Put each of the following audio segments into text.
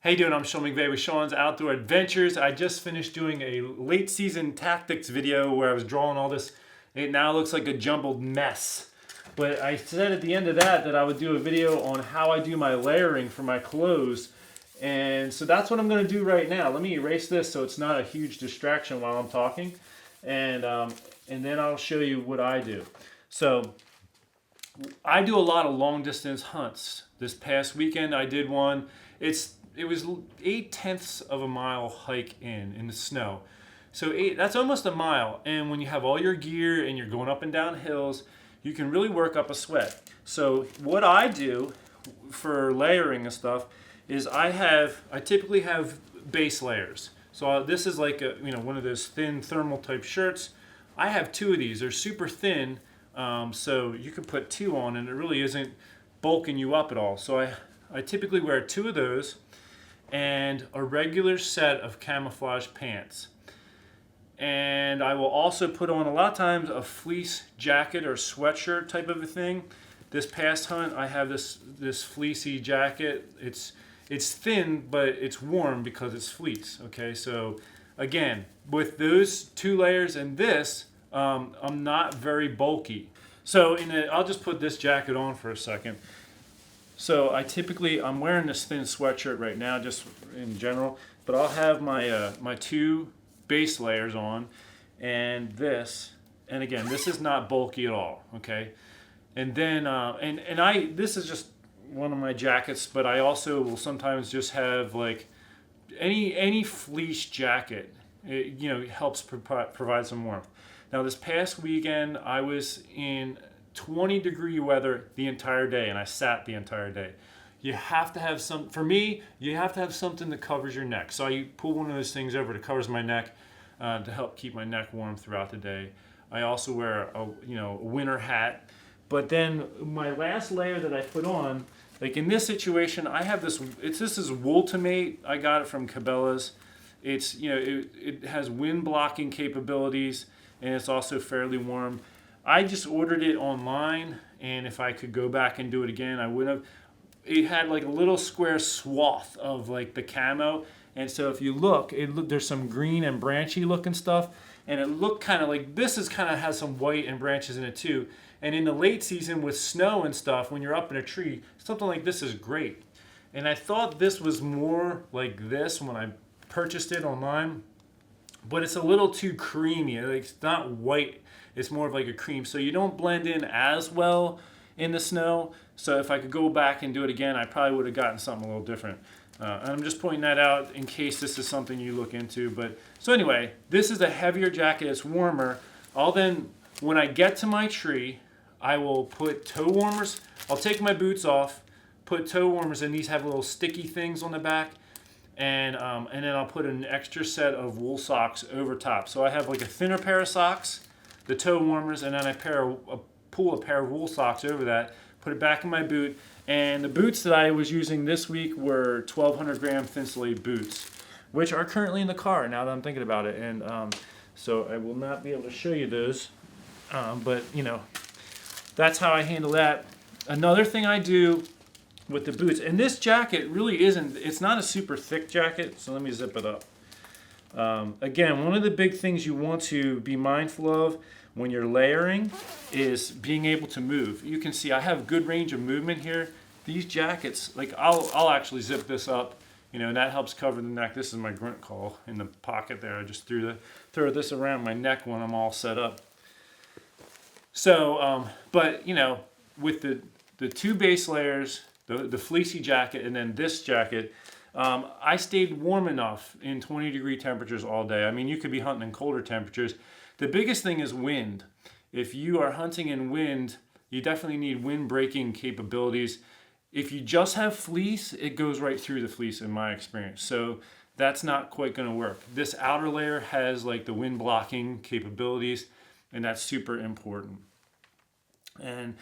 How you doing? I'm Sean McVay with Sean's Outdoor Adventures. I just finished doing a late season tactics video where I was drawing all this. It now looks like a jumbled mess. But I said at the end of that I would do a video on how I do my layering for my clothes. And so that's what I'm going to do right now. Let me erase this so it's not a huge distraction while I'm talking. And then I'll show you what I do. So I do a lot of long distance hunts. This past weekend I did one. It was 8/10 of a mile hike in the snow. So that's almost a mile. And when you have all your gear and you're going up and down hills, you can really work up a sweat. So what I do for layering and stuff is I typically have base layers. So this is like one of those thin thermal type shirts. I have two of these. They're super thin, so you can put two on and it really isn't bulking you up at all. So I typically wear two of those and a regular set of camouflage pants. And I will also put on a lot of times a fleece jacket or sweatshirt type of a thing. This past hunt I have this fleecy jacket. It's thin but it's warm because it's fleece. Okay, so again with those two layers and this, I'm not very bulky. So I'll just put this jacket on for a second. So I'm wearing this thin sweatshirt right now, just in general, but I'll have my two base layers on, and again, this is not bulky at all, okay? And then, this is just one of my jackets, but I also will sometimes just have like any fleece jacket. It helps provide some warmth. Now this past weekend, I was in 20-degree weather the entire day, and I sat the entire day. You have to have you have to have something that covers your neck. So I pull one of those things over that covers my neck to help keep my neck warm throughout the day. I also wear a winter hat. But then my last layer that I put on, like in this situation, I have this is Wooltimate. I got it from Cabela's. It has wind blocking capabilities, and it's also fairly warm. I just ordered it online, and if I could go back and do it again, I would have. It had like a little square swath of like the camo, and so if you look, there's some green and branchy looking stuff, and it looked kind of like this has some white and branches in it too. And in the late season with snow and stuff, when you're up in a tree, something like this is great. And I thought this was more like this when I purchased it online, but it's a little too creamy. It's not white. It's more of like a cream, so you don't blend in as well in the snow. So if I could go back and do it again, I probably would have gotten something a little different. And I'm just pointing that out in case this is something you look into. But so anyway, this is a heavier jacket. It's warmer. When I get to my tree, I will put toe warmers. I'll take my boots off, put toe warmers, and these have little sticky things on the back. And then I'll put an extra set of wool socks over top. So I have like a thinner pair of socks, the toe warmers, and then I pull a pair of wool socks over that, put it back in my boot. And the boots that I was using this week were 1,200 gram Thinsulate boots, which are currently in the car now that I'm thinking about it. And so I will not be able to show you those, but that's how I handle that. Another thing I do with the boots, and this jacket really it's not a super thick jacket, so let me zip it up. Again, one of the big things you want to be mindful of when you're layering is being able to move. You can see I have good range of movement here. These jackets, like I'll actually zip this up, and that helps cover the neck. This is my grunt call in the pocket there. I just throw this around my neck when I'm all set up. So, but with the two base layers, the fleecy jacket, and then this jacket, I stayed warm enough in 20-degree temperatures all day. I mean, you could be hunting in colder temperatures. The biggest thing is wind. If you are hunting in wind, you definitely need wind breaking capabilities. If you just have fleece, it goes right through the fleece in my experience. So that's not quite going to work. This outer layer has like the wind blocking capabilities, and that's super important. And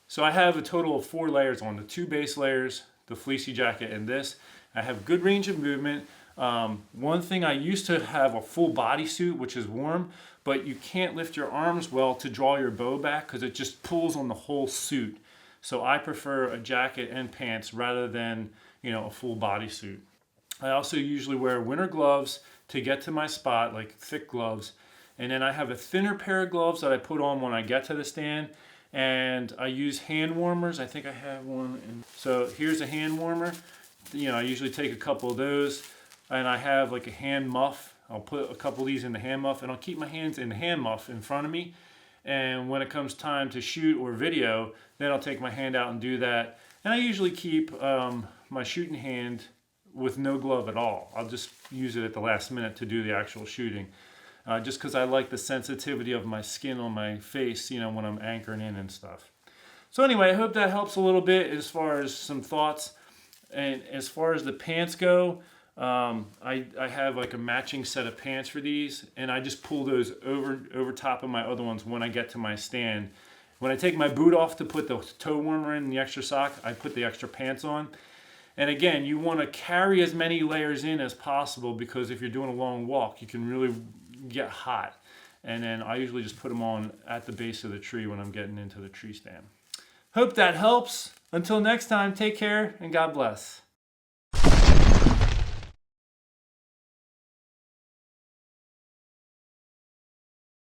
so I have a total of 4 layers on, the 2 base layers, the fleecy jacket, and this. I have good range of movement. One thing, I used to have a full body suit, which is warm, but you can't lift your arms well to draw your bow back because it just pulls on the whole suit. So I prefer a jacket and pants rather than a full body suit. I also usually wear winter gloves to get to my spot, like thick gloves. And then I have a thinner pair of gloves that I put on when I get to the stand. And I use hand warmers. I think I have one. So here's a hand warmer. You know, I usually take a couple of those. And I have like a hand muff. I'll put a couple of these in the hand muff, and I'll keep my hands in the hand muff in front of me. And when it comes time to shoot or video, then I'll take my hand out and do that. And I usually keep my shooting hand with no glove at all. I'll just use it at the last minute to do the actual shooting. Just because I like the sensitivity of my skin on my face, you know, when I'm anchoring in and stuff. So anyway, I hope that helps a little bit as far as some thoughts. And as far as the pants go, I have like a matching set of pants for these, and I just pull those over top of my other ones when I get to my stand. When I take my boot off to put the toe warmer in, the extra sock, I put the extra pants on. And again, you want to carry as many layers in as possible, because if you're doing a long walk, you can really get hot. And then I usually just put them on at the base of the tree when I'm getting into the tree stand. Hope that helps. Until next time, take care and God bless.